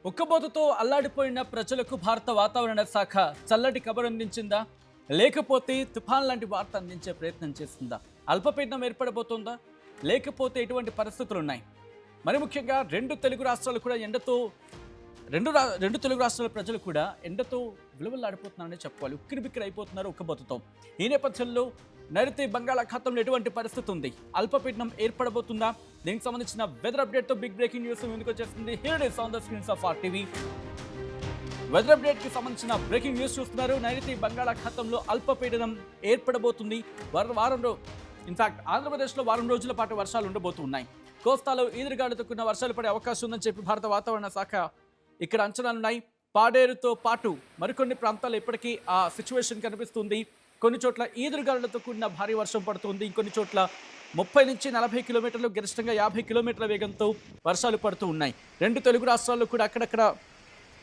ఉక్కబోతతో అల్లాడిపోయిన ప్రజలకు భారత వాతావరణ శాఖ చల్లటి కబురు అందించిందా, లేకపోతే తుఫాన్ లాంటి వార్త అందించే ప్రయత్నం చేస్తుందా? అల్పపీడనం ఏర్పడబోతుందా, లేకపోతే ఎటువంటి పరిస్థితులు ఉన్నాయి? మరి ముఖ్యంగా రెండు తెలుగు రాష్ట్రాలు కూడా ఎండతో రెండు తెలుగు రాష్ట్రాల ప్రజలు కూడా ఎండతో విలువలాడిపోతున్నారని చెప్పుకోవాలి. ఉక్కిరిబిక్కిరి అయిపోతున్నారు ఉక్కబోతతో. ఈ నేపథ్యంలో నైరుతి బంగాళాఖాతంలో ఎటువంటి పరిస్థితి ఉంది, అల్పపీడనం ఏర్పడబోతుందా? దీనికి సంబంధించిన వెదర్ అప్డేట్ తో బిగ్ బ్రేకింగ్ న్యూస్ ముందుకు వచ్చేస్తుంది. Here is on the screens of RTV. Weather update కి సంబంధించిన బ్రేకింగ్ న్యూస్ చూస్తున్నారు. నైరుతి బంగాళాఖాతంలో అల్పపీడనం ఏర్పడబోతుంది. ఇన్ఫాక్ట్ ఆంధ్రప్రదేశ్లో వారం రోజుల పాటు వర్షాలు ఉండబోతున్నాయి. కోస్తాలో ఈదురుగాలులతో కూడిన వర్షాలు పడే అవకాశం ఉందని చెప్పి భారత వాతావరణ శాఖ ఇక్కడ అంచనాలున్నాయి. పాడేరుతో పాటు మరికొన్ని ప్రాంతాల్లో ఇప్పటికీ ఆ సిచ్యువేషన్ కనిపిస్తుంది. కొన్ని చోట్ల ఈదురుగాలులతో కూడిన భారీ వర్షం పడుతుంది. ఇంకొన్ని చోట్ల 30 నుంచి 40 కిలోమీటర్లు, గరిష్టంగా 50 కిలోమీటర్ల వేగంతో వర్షాలు పడుతూ ఉన్నాయి. రెండు తెలుగు రాష్ట్రాల్లో కూడా అక్కడక్కడ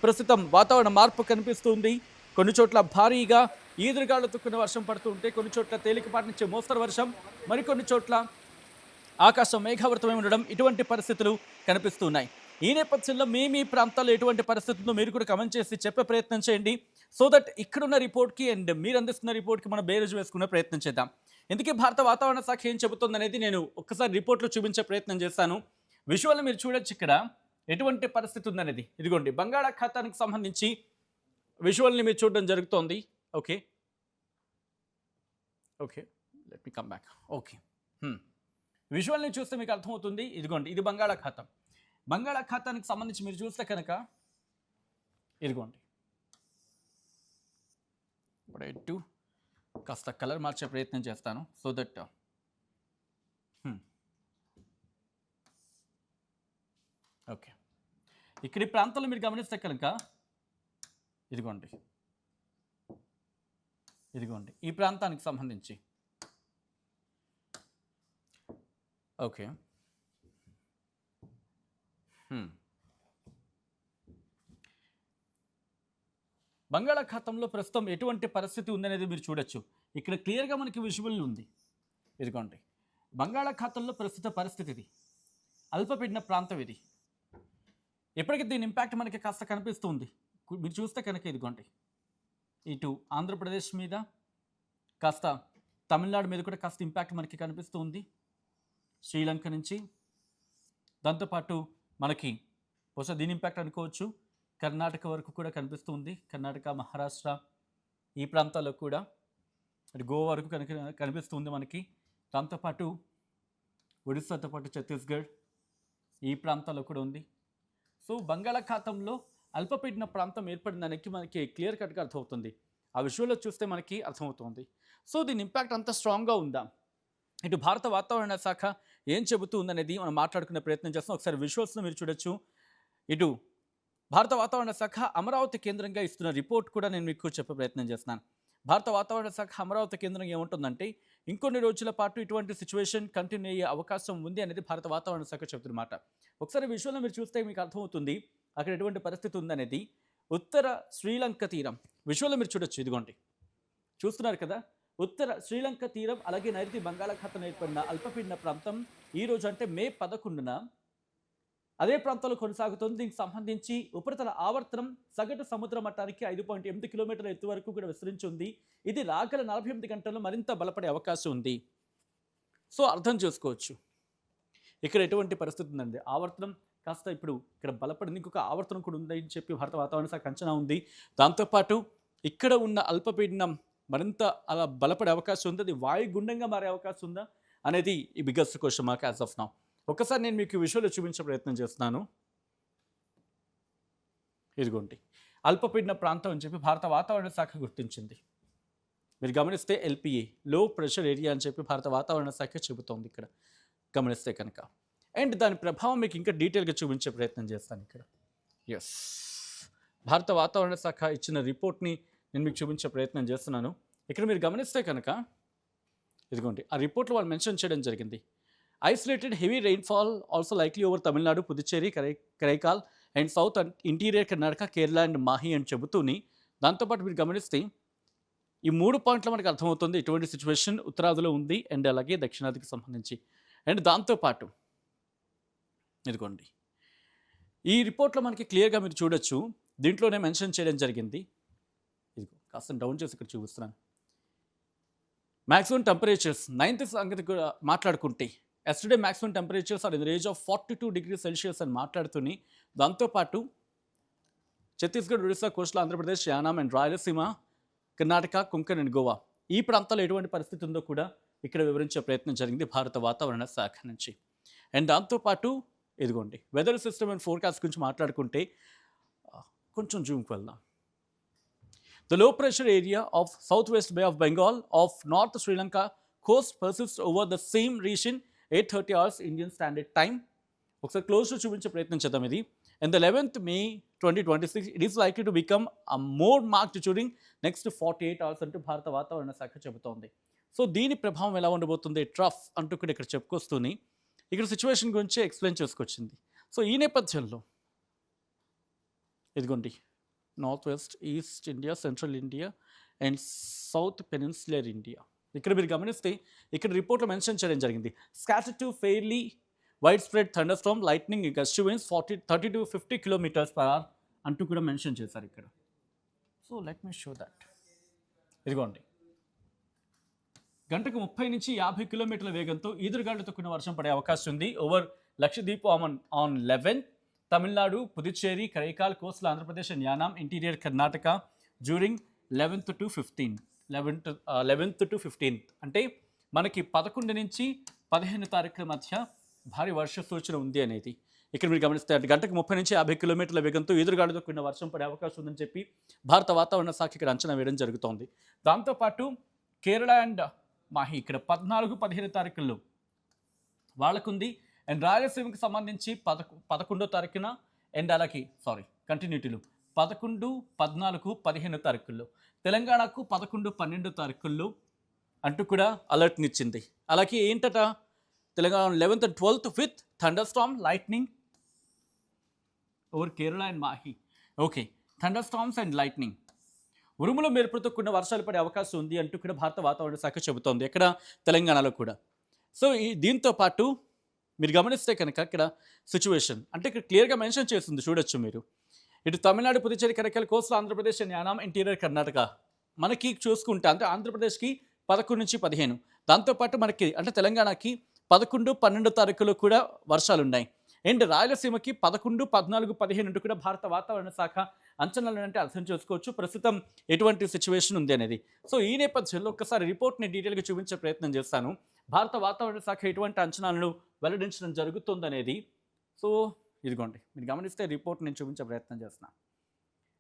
ప్రస్తుతం వాతావరణ మార్పు కనిపిస్తుంది. కొన్ని చోట్ల భారీగా ఈదురుగాలులతో కూడిన వర్షం పడుతూ ఉంటే, కొన్ని చోట్ల తేలికపాటి నుంచి మోస్తరు వర్షం, మరికొన్ని చోట్ల ఆకాశం మేఘావృతమై ఉండడం, ఇటువంటి పరిస్థితులు కనిపిస్తున్నాయి. ఈ నేపథ్యంలో మీ ప్రాంతాల్లో ఎటువంటి పరిస్థితుల్లో మీరు కూడా కమెంట్ చేసి చెప్పే ప్రయత్నం చేయండి. సో దట్ ఇక్కడున్న రిపోర్ట్కి అండ్ మీరు అందిస్తున్న రిపోర్ట్కి మనం బేరేజ్ వేసుకునే ప్రయత్నం చేద్దాం. ఎందుకే భారత వాతావరణ శాఖ ఏం చెబుతుంది అనేది నేను ఒక్కసారి రిపోర్ట్లో చూపించే ప్రయత్నం చేస్తాను. విజువల్ మీరు చూడొచ్చు ఇక్కడ ఎటువంటి పరిస్థితి ఉందనేది. ఇదిగోండి బంగాళాఖాతానికి సంబంధించి విజువల్ని మీరు చూడడం జరుగుతోంది. Okay okay let me come back. Okay విజువల్ని చూస్తే మీకు అర్థమవుతుంది. ఇదిగోండి ఇది బంగాళాఖాతం. బంగాళాఖాతానికి సంబంధించి మీరు చూస్తే కనుక ఇదిగోండి ఇప్పుడు కాస్త కలర్ మార్చే ప్రయత్నం చేస్తాను. సో దట్ ఓకే ఇక్కడ ఈ ప్రాంతంలో మీరు గమనిస్తే కనుక ఇదిగోండి ఈ ప్రాంతానికి సంబంధించి ఓకే బంగాళాఖాతంలో ప్రస్తుతం ఎటువంటి పరిస్థితి ఉందనేది మీరు చూడొచ్చు. ఇక్కడ క్లియర్గా మనకి విజువల్ ఉంది. ఇదిగోండి బంగాళాఖాతంలో ప్రస్తుత పరిస్థితి ఇది. అల్పపీడన ప్రాంతం ఇది. ఇప్పటికీ దీని ఇంపాక్ట్ మనకి కాస్త కనిపిస్తుంది. మీరు చూస్తే కనుక ఇదిగోండి ఇటు ఆంధ్రప్రదేశ్ మీద కాస్త, తమిళనాడు మీద కూడా కాస్త ఇంపాక్ట్ మనకి కనిపిస్తూ ఉంది. శ్రీలంక నుంచి, దాంతోపాటు మనకి బహుశా దీని ఇంపాక్ట్ అనుకోవచ్చు కర్ణాటక వరకు కూడా కనిపిస్తుంది. కర్ణాటక, మహారాష్ట్ర ఈ ప్రాంతాల్లో కూడా, అటు గోవా వరకు కనిపిస్తుంది మనకి. దాంతోపాటు ఒడిస్సాతో పాటు ఛత్తీస్గఢ్ ఈ ప్రాంతాల్లో కూడా ఉంది. సో బంగాళాఖాతంలో అల్పపీడన ప్రాంతం ఏర్పడిందానికి మనకి క్లియర్ కట్గా అర్థమవుతుంది. ఆ విజువల్లో చూస్తే మనకి అర్థమవుతుంది. సో దీని ఇంపాక్ట్ అంత స్ట్రాంగ్గా ఉందా, ఇటు భారత వాతావరణ శాఖ ఏం చెబుతూ ఉందనేది మనం మాట్లాడుకునే ప్రయత్నం చేస్తాం. ఒకసారి విజువల్స్ను మీరు చూడొచ్చు. ఇటు భారత వాతావరణ శాఖ అమరావతి కేంద్రంగా ఇస్తున్న రిపోర్ట్ కూడా నేను మీకు చెప్పే ప్రయత్నం చేస్తున్నాను. భారత వాతావరణ శాఖ అమరావతి కేంద్రం ఏముంటుందంటే, ఇంకొన్ని రోజుల పాటు ఇటువంటి సిచ్యువేషన్ కంటిన్యూ అయ్యే అవకాశం ఉంది అనేది భారత వాతావరణ శాఖ చెబుతున్నమాట. ఒకసారి విజువల్లో మీరు చూస్తే మీకు అర్థమవుతుంది అక్కడ ఎటువంటి పరిస్థితి ఉందనేది. ఉత్తర శ్రీలంక తీరం విజువల్లో మీరు చూడొచ్చు. ఇదిగోండి చూస్తున్నారు కదా, ఉత్తర శ్రీలంక తీరం, అలాగే నైరుతి బంగాళాఖాతం ఏర్పడిన అల్పపీడన ప్రాంతం ఈరోజు అంటే మే 11న అదే ప్రాంతంలో కొనసాగుతుంది. దీనికి సంబంధించి ఉపరితల ఆవర్తనం సగటు సముద్ర మట్టానికి 5.8 కిలోమీటర్ల ఎత్తు వరకు కూడా విస్తరించి ఉంది. ఇది రాగల 48 గంటల్లో మరింత బలపడే అవకాశం ఉంది. సో అర్థం చేసుకోవచ్చు ఇక్కడ ఎటువంటి పరిస్థితి ఉందండి. ఆవర్తనం కాస్త ఇప్పుడు ఇక్కడ బలపడింది, ఇంకొక ఆవర్తనం కూడా ఉందని చెప్పి భారత వాతావరణ శాఖ అంచనా ఉంది. దాంతోపాటు ఇక్కడ ఉన్న అల్పపీడనం మరింత అలా బలపడే అవకాశం ఉంది. అది వాయుగుండంగా మారే అవకాశం ఉందా అనేది ఈ biggest question mark as of now. ఒకసారి నేను మీకు విజువల్లో చూపించే ప్రయత్నం చేస్తున్నాను. ఇదిగోండి అల్పపీడన ప్రాంతం అని చెప్పి భారత వాతావరణ శాఖ గుర్తించింది. మీరు గమనిస్తే LPA, లో ప్రెషర్ ఏరియా అని చెప్పి భారత వాతావరణ శాఖ చెబుతోంది ఇక్కడ గమనిస్తే కనుక. అండ్ దాని ప్రభావం మీకు ఇంకా డీటెయిల్గా చూపించే ప్రయత్నం చేస్తాను ఇక్కడ. ఎస్, భారత వాతావరణ శాఖ ఇచ్చిన రిపోర్ట్ని నేను మీకు చూపించే ప్రయత్నం చేస్తున్నాను. ఇక్కడ మీరు గమనిస్తే కనుక ఇదిగోండి ఆ రిపోర్ట్లో వాళ్ళు మెన్షన్ చేయడం జరిగింది. Isolated heavy rainfall also likely over Tamil Nadu, Puducherry, Karaikal and south and interior Karnataka, Kerala and Mahe అని చెబుతూని. దాంతోపాటు మీరు గమనిస్తే ఈ 3 పాయింట్లు మనకు అర్థమవుతుంది ఇటువంటి సిచ్యువేషన్ ఉత్తరాదిలో ఉంది అండ్ అలాగే దక్షిణాదికి సంబంధించి. అండ్ దాంతోపాటు ఇదిగోండి ఈ రిపోర్ట్లో మనకి క్లియర్గా మీరు చూడొచ్చు, దీంట్లోనే మెన్షన్ చేయడం జరిగింది. ఇదిగో కాస్త డౌన్ చేసి ఇక్కడ చూపిస్తున్నాను. మ్యాక్సిమం టెంపరేచర్స్ 9th సంగతి కూడా మాట్లాడుకుంటే, yesterday maximum temperatures are in the range of 42 degrees Celsius అని మాట్లాడుతూని, దాంతోపాటు Chhattisgarh, Odisha, coastal Andhra Pradesh, Yanam and Rayalaseema, Karnataka, Konkan and Goa ఈ ప్రాంతాల్లో ఎటువంటి పరిస్థితి ఉందో కూడా ఇక్కడ వివరించే ప్రయత్నం జరిగింది భారత వాతావరణ శాఖ నుంచి. అండ్ దాంతోపాటు ఇదిగోండి వెదర్ సిస్టమ్ అండ్ ఫోర్కాస్ట్ గురించి మాట్లాడుకుంటే కొంచెం జూమ్కి వెళ్దాం. The low pressure area of southwest Bay of Bengal of North Sri Lanka coast persists over the same region 8:30 hours Indian Standard Time. ఒకసారి క్లోజ్ చూపించే ప్రయత్నం చేద్దాం ఇది. And the 11th May 2026 it is likely to become a more marked during next 48 hours అంటూ భారత వాతావరణ శాఖ చెబుతోంది. సో దీని ప్రభావం ఎలా ఉండబోతుంది ట్రఫ్ అంటూ కూడా ఇక్కడ చెప్పుకొస్తూని ఇక్కడ సిచ్యువేషన్ గురించి ఎక్స్ప్లెయిన్ చేసుకొచ్చింది. సో ఈ నేపథ్యంలో ఇదిగోండి north west, east India, central India and south peninsular India. ఇక్కడ మీరు గమనిస్తే ఇక్కడ రిపోర్ట్లో మెన్షన్ చేయడం జరిగింది. Scattered to fairly wide spread thunder Storm lightning gust winds 30 to 50 km/h అంటూ కూడా మెన్షన్ చేశారు ఇక్కడ. So let me show that. ఇదిగోండి గంటకు 30 నుంచి 50 కిలోమీటర్ల వేగంతో ఈదురుగాలులతో కూడిన వర్షం పడే అవకాశం ఉంది over Lakshadweep on 11 Tamil Nadu, Puducherry, Karaikal, coastal Andhra Pradesh and Yanam, interior Karnataka during 11th to 15th అంటే మనకి 11 నుంచి 15 తారీఖుల మధ్య భారీ వర్ష సూచన ఉంది అనేది ఇక్కడ మీరు గమనిస్తే గంటకు 30 నుంచి 50 కిలోమీటర్ల వేగంతో ఈదురుగాలులతో కూడిన వర్షం పడే అవకాశం ఉందని చెప్పి భారత వాతావరణ శాఖ ఇక్కడ అంచనా వేయడం జరుగుతోంది. దాంతోపాటు కేరళ అండ్ మాహి ఇక్కడ 14-15 తారీఖుల్లో వాళ్ళకుంది. అండ్ రాయలసీమకి సంబంధించి 11వ తారీఖున అండ్ అలాగే కంటిన్యూటీలు 11, 14, 15 తారీఖుల్లో, తెలంగాణకు 11, 12 తారీఖుల్లో అంటూ కూడా అలర్ట్నిచ్చింది. అలాగే ఏంటట Telangana 11th and 12th with thunderstorm lightning over Kerala and Mahe. Okay, thunderstorms and lightning ఉరుములు మెరుపులతో కూడిన వర్షాలు పడే అవకాశం ఉంది అంటూ కూడా భారత వాతావరణ శాఖ చెబుతోంది ఎక్కడ తెలంగాణలో కూడా. సో దీంతో పాటు మీరు గమనిస్తే కనుక ఇక్కడ సిచ్యువేషన్ అంటే ఇక్కడ క్లియర్గా మెన్షన్ చేస్తుంది చూడొచ్చు మీరు. ఇటు Tamil Nadu, Puducherry, Karaikal, coastal Andhra Pradesh and Yanam, interior Karnataka మనకి చూసుకుంటే అంటే ఆంధ్రప్రదేశ్కి 11 నుంచి 15, దాంతోపాటు మనకి అంటే తెలంగాణకి 11, 12 తారీఖులో కూడా వర్షాలు ఉన్నాయి. అండ్ రాయలసీమకి 11, 14, 15 అంటూ కూడా భారత వాతావరణ శాఖ అంచనాలు అంటే అర్థం చేసుకోవచ్చు ప్రస్తుతం ఎటువంటి సిచ్యువేషన్ ఉంది అనేది. సో ఈ నేపథ్యంలో ఒక్కసారి రిపోర్ట్ని డీటెయిల్గా చూపించే ప్రయత్నం చేస్తాను. భారత వాతావరణ శాఖ ఎటువంటి అంచనాలను వెల్లడించడం జరుగుతుందనేది. సో ఇదిగోండి మీరు గమనిస్తే రిపోర్ట్ నేను చూపించే ప్రయత్నం చేస్తున్నాను.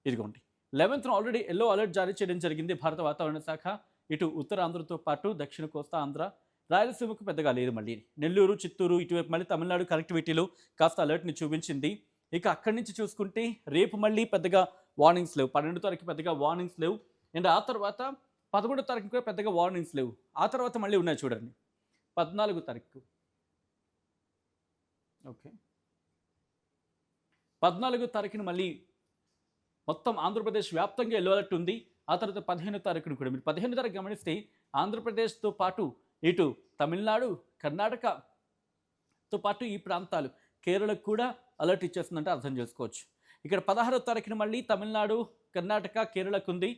ఇదిగోండి 11th ఆల్రెడీ ఎల్లో అలర్ట్ జారీ చేయడం జరిగింది భారత వాతావరణ శాఖ. ఇటు ఉత్తరాంధ్రతో పాటు దక్షిణ కోస్తా ఆంధ్ర, రాయలసీమకు పెద్దగా లేదు. మళ్ళీ నెల్లూరు, చిత్తూరు ఇటువైపు మళ్ళీ తమిళనాడు కనెక్టివిటీలో కాస్త అలర్ట్ని చూపించింది. ఇక అక్కడి నుంచి చూసుకుంటే రేపు మళ్ళీ పెద్దగా వార్నింగ్స్ లేవు. 12వ తారీఖు పెద్దగా వార్నింగ్స్ లేవు. అండ్ ఆ తర్వాత 11వ తారీఖు కూడా పెద్దగా వార్నింగ్స్ లేవు. ఆ తర్వాత మళ్ళీ ఉన్నాయి చూడండి 14వ తారీఖు. ఓకే, 14వ తారీఖున మళ్ళీ మొత్తం ఆంధ్రప్రదేశ్ వ్యాప్తంగా ఎల్లో అలర్ట్ ఉంది. ఆ తర్వాత 15వ తారీఖున కూడా మీరు 15వ తారీఖు గమనిస్తే ఆంధ్రప్రదేశ్తో పాటు ఇటు తమిళనాడు, కర్ణాటకతో పాటు ఈ ప్రాంతాలు కేరళకు కూడా అలర్ట్ ఇచ్చేస్తుందంటే అర్థం చేసుకోవచ్చు. ఇక్కడ 16వ తారీఖున మళ్ళీ తమిళనాడు, కర్ణాటక, కేరళకు ఉంది.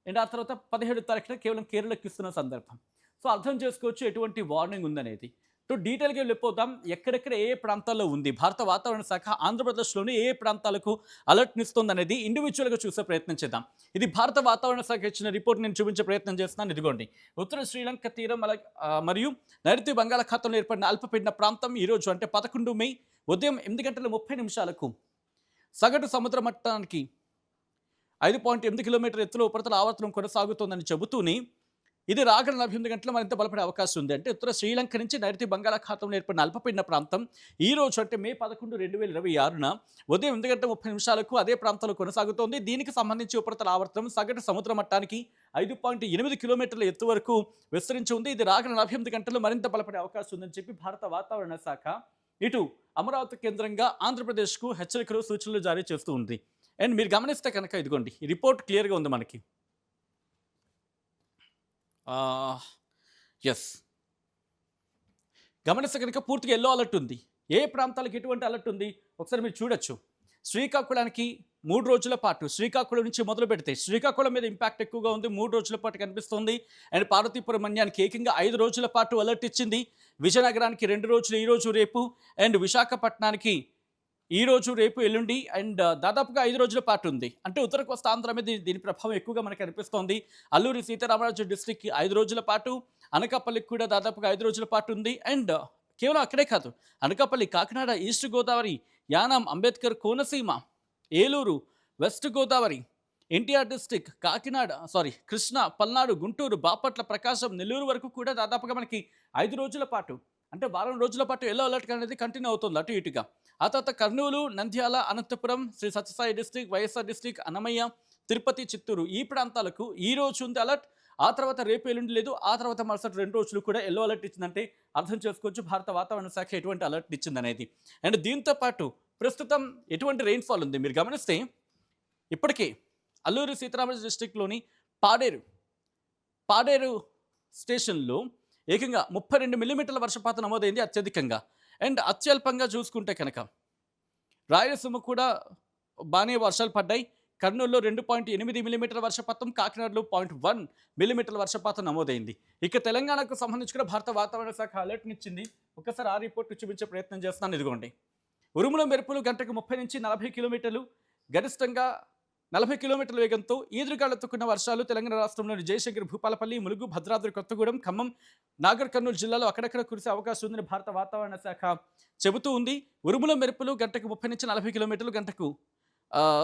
అండ్ ఆ తర్వాత 17వ తారీఖున కేవలం కేరళకు ఇస్తున్న సందర్భం. సో అర్థం చేసుకోవచ్చు ఎటువంటి వార్నింగ్ ఉందనేది. సో డీటెయిల్గా వెళ్ళిపోతాం ఎక్కడెక్కడ ఏ ప్రాంతాల్లో ఉంది భారత వాతావరణ శాఖ ఆంధ్రప్రదేశ్లోని ఏ ప్రాంతాలకు అలర్ట్నిస్తుంది అనేది ఇండివిజువల్గా చూసే ప్రయత్నం చేద్దాం. ఇది భారత వాతావరణ శాఖ ఇచ్చిన రిపోర్ట్ నేను చూపించే ప్రయత్నం చేస్తున్నాను. ఇదిగోండి ఉత్తర శ్రీలంక తీరం మరియు నైరుతి బంగాళాఖాతంలో ఏర్పడిన అల్పపీడన ప్రాంతం ఈరోజు అంటే 11 మే ఉదయం 8:30 సగటు సముద్ర మట్టానికి 5.8 కిలోమీటర్ ఎత్తులో ఉపరితల ఆవర్తనం కొనసాగుతోందని చెబుతూనే ఇది రాగల 48 గంటలు మరింత బలపడే అవకాశం ఉంది. అంటే ఉత్తర శ్రీలంక నుంచి నైరుతి బంగాళాఖాతంలో ఏర్పడిన అల్పపీడన ప్రాంతం ఈ రోజు అంటే May 11, 2026 ఉదయం 8:30 అదే ప్రాంతంలో కొనసాగుతోంది. దీనికి సంబంధించి ఉపరితల ఆవర్తనం సగటు సముద్ర మట్టానికి 5.8 కిలోమీటర్ల ఎత్తు వరకు విస్తరించి ఉంది. ఇది రాగల 48 గంటలు మరింత బలపడే అవకాశం ఉందని చెప్పి భారత వాతావరణ శాఖ ఇటు అమరావతి కేంద్రంగా ఆంధ్రప్రదేశ్కు హెచ్చరికలు, సూచనలు జారీ చేస్తూ ఉంది. అండ్ మీరు గమనిస్తే కనుక ఇదిగోండి ఈ రిపోర్ట్ క్లియర్గా ఉంది మనకి. ఎస్ గమనిస్తే కనుక పూర్తిగా ఎల్లో అలర్ట్ ఉంది. ఏ ప్రాంతాలకు ఎటువంటి అలర్ట్ ఉంది ఒకసారి మీరు చూడొచ్చు. శ్రీకాకుళానికి 3 రోజుల పాటు శ్రీకాకుళం నుంచి మొదలు పెడితే శ్రీకాకుళం మీద ఇంపాక్ట్ ఎక్కువగా ఉంది. 3 రోజుల పాటు కనిపిస్తుంది. అండ్ పార్వతీపురం మన్యానికి ఏకంగా 5 రోజుల పాటు అలర్ట్ ఇచ్చింది. విజయనగరానికి 2 రోజులు, ఈ రోజు రేపు. అండ్ విశాఖపట్నానికి ఈ రోజు రేపు ఎల్లుండి అండ్ దాదాపుగా 5 రోజుల పాటు ఉంది. అంటే ఉత్తర కోస్తా ఆంధ్ర మీద దీని ప్రభావం ఎక్కువగా మనకు కనిపిస్తోంది. అల్లూరి సీతారామరాజు డిస్ట్రిక్ట్కి 5 రోజుల పాటు, అనకాపల్లికి కూడా దాదాపుగా 5 రోజుల పాటు ఉంది. అండ్ కేవలం అక్కడే కాదు, Anakapalli, Kakinada, East Godavari, Yanam, Ambedkar Konaseema, Eluru, West Godavari, NTR district, Krishna, Palnadu, Guntur, Bapatla, Prakasam, Nellore వరకు కూడా దాదాపుగా మనకి 5 రోజుల పాటు, అంటే వారం రోజుల పాటు ఎల్లో అలర్ట్ అనేది కంటిన్యూ అవుతుంది అటు ఇటుగా. ఆ తర్వాత కర్నూలు, నంద్యాల, అనంతపురం, శ్రీ సత్యసాయి డిస్ట్రిక్ట్, వైఎస్ఆర్ డిస్ట్రిక్ట్, అన్నమయ్య, తిరుపతి, చిత్తూరు ఈ ప్రాంతాలకు ఈ రోజు ఉంది అలర్ట్. ఆ తర్వాత రేపు ఎల్లుండి లేదు. ఆ తర్వాత మరుసటి 2 రోజులు కూడా ఎల్లో అలర్ట్ ఇచ్చిందంటే అర్థం చేసుకోవచ్చు భారత వాతావరణ శాఖ ఎటువంటి అలర్ట్ ఇచ్చిందనేది. అండ్ దీంతో పాటు ప్రస్తుతం ఎటువంటి రెయిన్ఫాల్ ఉంది మీరు గమనిస్తే, ఇప్పటికే అల్లూరి సీతారామరాజు డిస్ట్రిక్ట్లోని పాడేరు స్టేషన్లో ఏకంగా 32 మిల్లీమీటర్ల వర్షపాతం నమోదైంది అత్యధికంగా. అండ్ అత్యల్పంగా చూసుకుంటే కనుక రాయలసీమ కూడా బాగానే వర్షాలు పడ్డాయి. కర్నూలులో 2.8 మిల్లీమీటర్ల వర్షపాతం, కాకినాడలో 0.1 మిల్లీమీటర్ల వర్షపాతం నమోదైంది. ఇక తెలంగాణకు సంబంధించి కూడా భారత వాతావరణ శాఖ అలర్ట్నిచ్చింది. ఒకసారి ఆ రిపోర్ట్ చూపించే ప్రయత్నం చేస్తున్నాను. ఇదిగోండి, ఉరుముల మెరుపులు గంటకు 30 నుంచి 40 కిలోమీటర్లు, గరిష్టంగా 40 కిలోమీటర్ల వేగంతో ఈదురుగాలులతో కూడిన వర్షాలు తెలంగాణ రాష్ట్రంలోని జయశంకర్, భూపాలపల్లి, ములుగు, భద్రాద్రి కొత్తగూడెం, ఖమ్మం, నాగర్ కర్నూలు జిల్లాలో అక్కడక్కడ కురిసే అవకాశం ఉందని భారత వాతావరణ శాఖ చెబుతూ ఉంది. ఉరుముల మెరుపులు గంటకు 30 నుంచి 40 కిలోమీటర్లు,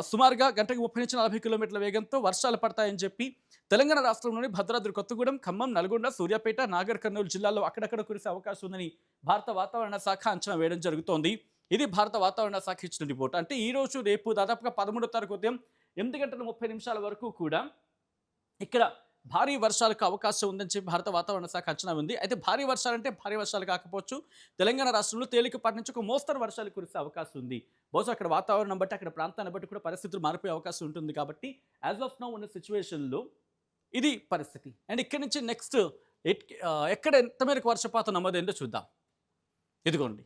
సుమారుగా గంటకు 30 నుంచి 40 కిలోమీటర్ల వేగంతో వర్షాలు పడతాయని చెప్పి తెలంగాణ రాష్ట్రంలోని భద్రాద్రి కొత్తగూడెం, ఖమ్మం, నల్గొండ, సూర్యాపేట, నాగర్ కర్నూలు జిల్లాలో అక్కడక్కడ కురిసే అవకాశం ఉందని భారత వాతావరణ శాఖ అంచనా వేయడం జరుగుతోంది. ఇది భారత వాతావరణ శాఖ ఇచ్చిన రిపోర్ట్. అంటే ఈ రోజు రేపు దాదాపుగా 13వ తారీఖు ఉదయం 8:30 వరకు కూడా ఇక్కడ భారీ వర్షాలకు అవకాశం ఉందని చెప్పి భారత వాతావరణ శాఖ అంచనా ఉంది. అయితే భారీ వర్షాలంటే భారీ వర్షాలు కాకపోవచ్చు, తెలంగాణ రాష్ట్రంలో తేలికపాటి నుంచి ఒక మోస్తరు వర్షాలు కురిసే అవకాశం ఉంది. బహుశా అక్కడ వాతావరణం బట్టి, అక్కడ ప్రాంతాన్ని బట్టి కూడా పరిస్థితులు మారిపోయే అవకాశం ఉంటుంది. కాబట్టి యాజ్ ఆఫ్ నౌ ఉన్న సిచ్యువేషన్లో ఇది పరిస్థితి. అండ్ ఇక్కడి నుంచి నెక్స్ట్ ఎక్కడ ఎంత మేరకు వర్షపాతం నమోదైందో చూద్దాం. ఇదిగోండి,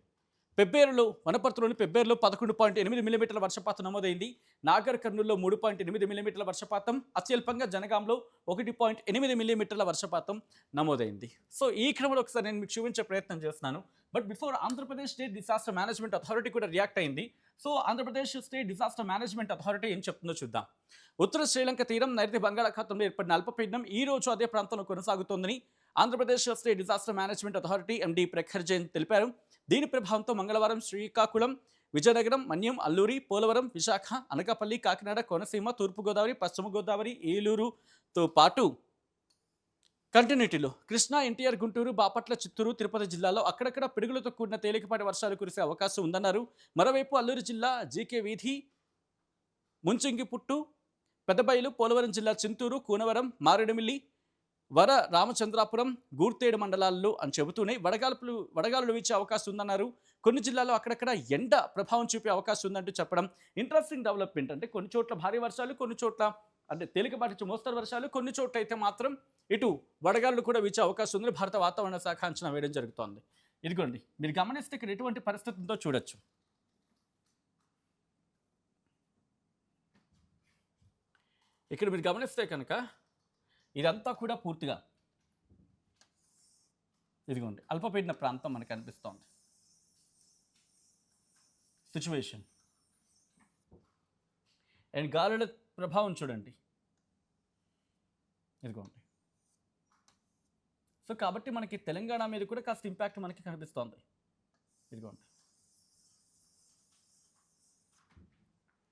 వనపర్తిలోని పెబ్బేరులో 11.8 మిల్లీమీటర్ల వర్షపాతం నమోదైంది. నాగర్ కర్నూలులో 3.8 మిల్లీమీటర్ల వర్షపాతం, అత్యల్పంగా జనగాంలో 1.8 మిల్లీమీటర్ల వర్షపాతం నమోదైంది. సో ఈ క్రమంలో ఒకసారి నేను మీకు చూపించే ప్రయత్నం చేస్తున్నాను. But before Andhra Pradesh state disaster management authority కూడా రియాక్ట్ అయింది. So Andhra Pradesh state disaster management authority ఏం చెప్తుందో చూద్దాం. ఉత్తర శ్రీలంక తీరం, నైరుతి బంగాళాఖాతంలో ఏర్పడిన అల్పపీడనం ఈ రోజు అదే ప్రాంతంలో కొనసాగుతోందని Andhra Pradesh state disaster management authority MD Prakhar Jain తెలిపారు. దీని ప్రభావంతో మంగళవారం శ్రీకాకుళం, విజయనగరం, మన్యం, అల్లూరి, పోలవరం, విశాఖ, అనకాపల్లి, కాకినాడ, కోనసీమ, తూర్పుగోదావరి, పశ్చిమ గోదావరి, ఏలూరుతో పాటు కంటిన్యూటీలో కృష్ణా, ఎన్టీఆర్, గుంటూరు, బాపట్ల, చిత్తూరు, తిరుపతి జిల్లాలో అక్కడక్కడ పిడుగులతో కూడిన తేలికపాటి వర్షాలు కురిసే అవకాశం ఉందన్నారు. మరోవైపు అల్లూరు జిల్లా జీకే వీధి, ముంచింగిపుట్టు, పెద్దబయలు, పోలవరం జిల్లా చింతూరు, కూనవరం, మారేడుమిల్లి, వర రామచంద్రాపురం, గూర్తేడు మండలాల్లో అని చెబుతూనే వడగాలులు వీచే అవకాశం ఉందన్నారు. కొన్ని జిల్లాల్లో అక్కడక్కడ ఎండ ప్రభావం చూపే అవకాశం ఉందంటూ చెప్పడం ఇంట్రెస్టింగ్ డెవలప్మెంట్. అంటే కొన్ని చోట్ల భారీ వర్షాలు, కొన్ని చోట్ల అంటే తేలికపాటి మోస్తరు వర్షాలు, కొన్ని చోట్ల అయితే మాత్రం ఇటు వడగాళ్ళు కూడా వీచే అవకాశం ఉందని భారత వాతావరణ శాఖ అంచనా వేయడం జరుగుతోంది. ఇదిగోండి, మీరు గమనిస్తే ఇక్కడ ఎటువంటి పరిస్థితి ఉందో చూడొచ్చు. ఇక్కడ మీరు గమనిస్తే కనుక ఇదంతా కూడా పూర్తిగా ఇదిగోండి అల్పపీడన ప్రాంతం మనకు కనిపిస్తోంది సిచ్యువేషన్. అండ్ గాలుల ప్రభావం చూడండి, ఇదిగోండి. సో కాబట్టి మనకి తెలంగాణ మీద కూడా కాస్త ఇంపాక్ట్ మనకి కనిపిస్తోంది. ఇదిగోండి,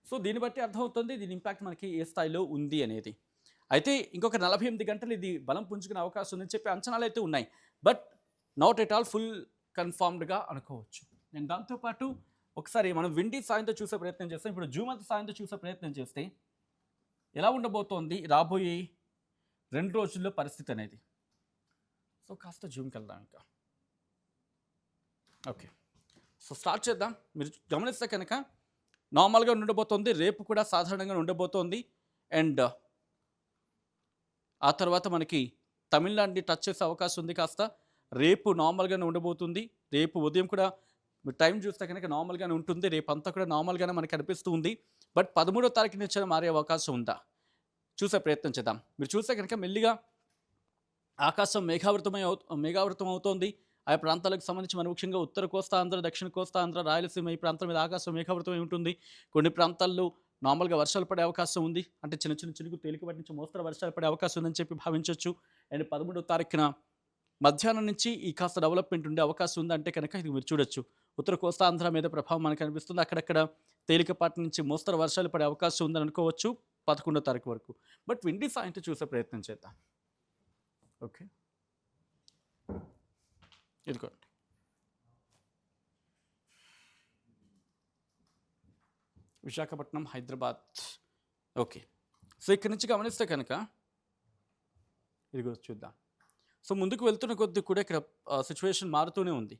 సో దీన్ని బట్టి అర్థమవుతుంది దీని ఇంపాక్ట్ మనకి ఏ స్థాయిలో ఉంది అనేది. అయితే ఇంకొక 48 గంటలు ఇది బలం పుంజుకునే అవకాశం ఉందని చెప్పి అంచనాలు అయితే ఉన్నాయి. But not at all full కన్ఫర్మ్డ్గా అనుకోవచ్చు. నేను దాంతోపాటు ఒకసారి మనం విండీ సాయంతో చూసే ప్రయత్నం చేస్తాం. ఇప్పుడు జూమంత్ సాయంతో చూసే ప్రయత్నం చేస్తే ఎలా ఉండబోతోంది రాబోయే 2 రోజుల్లో పరిస్థితి అనేది. సో కాస్త జూమ్కి వెళ్దాం ఇంకా. ఓకే, సో స్టార్ట్ చేద్దాం. మీరు గమనిస్తే కనుక నార్మల్గా ఉండబోతోంది, రేపు కూడా సాధారణంగా ఉండబోతోంది. అండ్ ఆ తర్వాత మనకి తమిళనాడుని టచ్ చేసే అవకాశం ఉంది. కాస్త రేపు నార్మల్గానే ఉండబోతుంది. రేపు ఉదయం కూడా మీరు టైం చూస్తే కనుక నార్మల్గానే ఉంటుంది, రేపంతా కూడా నార్మల్గానే మనకు కనిపిస్తూ ఉంది. బట్ 13వ తారీఖు నుంచి మారే అవకాశం ఉందా చూసే ప్రయత్నం చేద్దాం. మీరు చూస్తే కనుక మెల్లిగా ఆకాశం మేఘావృతం అవుతోంది. ఆయా ప్రాంతాలకు సంబంధించి మన ముఖ్యంగా ఉత్తర కోస్తా ఆంధ్ర, దక్షిణ కోస్తా ఆంధ్ర, రాయలసీమ ఈ ప్రాంతాల మీద ఆకాశం మేఘావృతమై ఉంటుంది. కొన్ని ప్రాంతాల్లో నార్మల్గా వర్షాలు పడే అవకాశం ఉంది. అంటే చిన్న చిన్న చినుకు తేలికపాటి నుంచి మోస్తరు వర్షాలు పడే అవకాశం ఉందని చెప్పి భావించవచ్చు. అండ్ 13వ తారీఖున మధ్యాహ్నం నుంచి ఈ కాస్త డెవలప్మెంట్ ఉండే అవకాశం ఉందంటే కనుక ఇది మీరు చూడొచ్చు. ఉత్తర కోస్తా ఆంధ్ర మీద ప్రభావం మనకు కనిపిస్తుంది. అక్కడక్కడ తేలికపాటి నుంచి మోస్తరు వర్షాలు పడే అవకాశం ఉందని అనుకోవచ్చు 11వ తారీఖు వరకు. బట్ విండీ సాయంత్రం చూసే ప్రయత్నం చేద్దాం. ఓకే, ఇదిగోండి. విశాఖపట్నం, హైదరాబాద్. ఓకే, సో ఇక్కడ నుంచి గమనిస్తే కనుక ఇదిగో చూద్దాం. సో ముందుకు వెళ్తున్న కొద్దీ కూడా ఇక్కడ సిచ్యువేషన్ మారుతూనే ఉంది.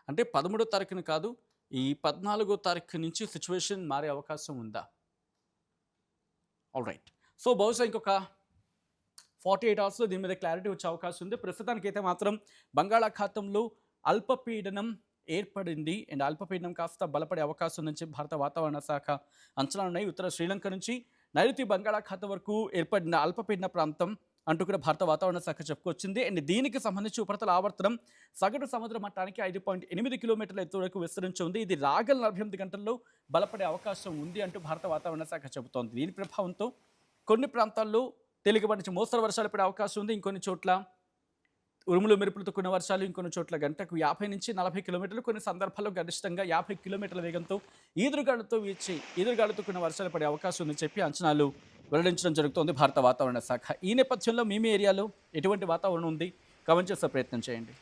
అంటే 13వ తారీఖున కాదు, ఈ 14వ తారీఖు నుంచి సిచ్యువేషన్ మారే అవకాశం ఉందా? All right. సో బహుశా ఇంకొక 48 అవర్స్లో దీని మీద క్లారిటీ వచ్చే అవకాశం ఉంది. ప్రస్తుతానికైతే మాత్రం బంగాళాఖాతంలో అల్పపీడనం ఏర్పడింది. అండ్ అల్పపీడనం కాస్త బలపడే అవకాశం ఉందని చెప్పి భారత వాతావరణ శాఖ అంచనాలు ఉన్నాయి. ఉత్తర శ్రీలంక నుంచి నైరుతి బంగాళాఖాతం వరకు ఏర్పడిన అల్పపీడన ప్రాంతం అంటూ కూడా భారత వాతావరణ శాఖ చెప్పుకొచ్చింది. అండ్ దీనికి సంబంధించి ఉపరితల ఆవర్తనం సగటు సముద్ర మట్టానికి 5.8 కిలోమీటర్ల ఎత్తు వరకు విస్తరించి ఉంది. ఇది రాగల 48 గంటల్లో బలపడే అవకాశం ఉంది అంటూ భారత వాతావరణ శాఖ చెబుతోంది. దీని ప్రభావంతో కొన్ని ప్రాంతాల్లో తేలికపాటి నుంచి మోస్తరు వర్షాలు పడే అవకాశం ఉంది. ఇంకొన్ని చోట్ల ఉరుములు మెరుపులతో కూడిన వర్షాలు, ఇంకొన్ని చోట్ల గంటకు 50 నుంచి 40 కిలోమీటర్లు, కొన్ని సందర్భాల్లో గరిష్టంగా 50 కిలోమీటర్ల వేగంతో ఈదురుగాలుతో కూడిన వర్షాలు పడే అవకాశం ఉందని చెప్పి అంచనాలు వెల్లడించడం జరుగుతోంది భారత వాతావరణ శాఖ. ఈ నేపథ్యంలో మీ ఏరియాలో ఎటువంటి వాతావరణం ఉంది కమెంట్ చేసే ప్రయత్నం చేయండి.